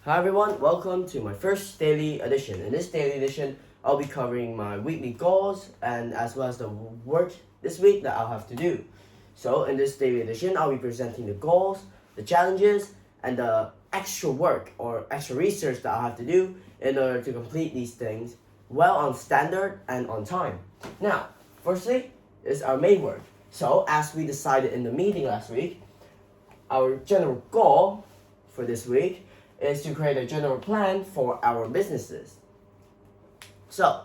Hi everyone, welcome to my first daily edition. In this daily edition, I'll be covering my weekly goals and as well as the work this week that I'll have to do. So in this daily edition, I'll be presenting the goals, the challenges, and the extra work or extra research that I'll have to do in order to complete these things well on standard and on time. Now, firstly is our main work. So as we decided in the meeting last week, our general goal for this week is to create a general plan for our businesses. So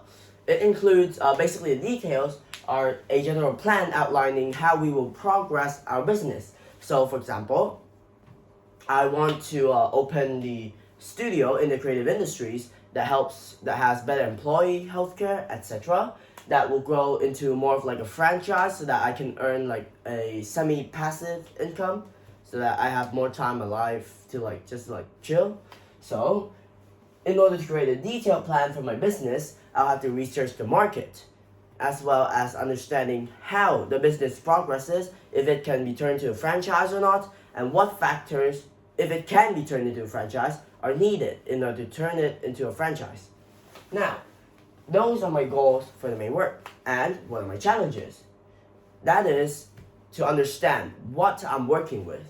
it includes basically the details are a general plan outlining how we will progress our business. So for example, I want to open the studio in the creative industries that has better employee healthcare, etc. That will grow into more of like a franchise so that I can earn like a semi-passive income so that I have more time alive to just chill. So in order to create a detailed plan for my business, I'll have to research the market as well as understanding how the business progresses, if it can be turned to a franchise or not, and what factors, if it can be turned into a franchise, are needed in order to turn it into a franchise. Now, those are my goals for the main work. And what are my challenges? That is to understand what I'm working with.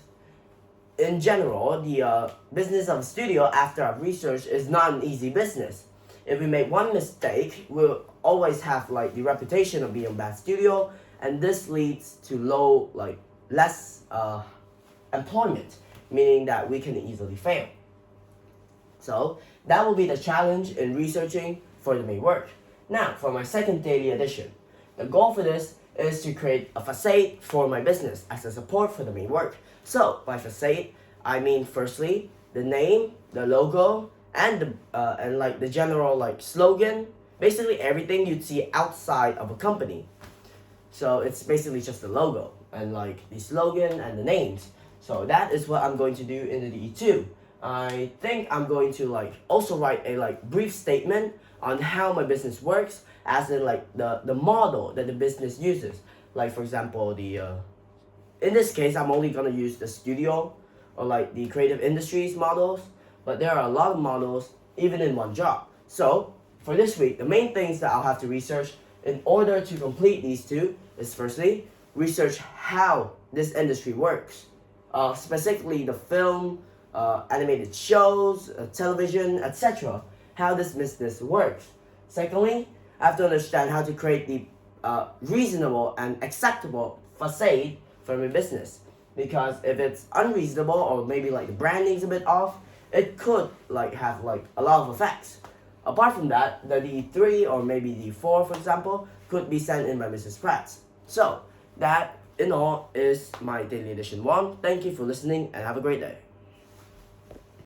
In general, the business of a studio, after I've researched, is not an easy business. If we make one mistake, we'll always have the reputation of being a bad studio, and this leads to less employment, meaning that we can easily fail. So that will be the challenge in researching for the main work. Now, for my second daily edition, the goal for this is to create a facade for my business as a support for the main work. So by facade, I mean firstly the name, the logo, and the general slogan. Basically everything you'd see outside of a company. So it's basically just the logo and the slogan and the names. So that is what I'm going to do in the DE2. I think I'm going to also write a brief statement on how my business works, as in the model that the business uses. Like for example, in this case I'm only gonna use the studio or the creative industries models, but there are a lot of models even in one job. So for this week, the main things that I'll have to research in order to complete these two is firstly, research how this industry works, specifically the film, animated shows, television, etc. How this business works. Secondly, I have to understand how to create the reasonable and acceptable facade for my business. Because if it's unreasonable or maybe the branding's a bit off, it could have a lot of effects. Apart from that, the D3 or maybe D4 for example, could be sent in by Mrs. Pratt's. So that in all is my daily edition 1. Thank you for listening and have a great day.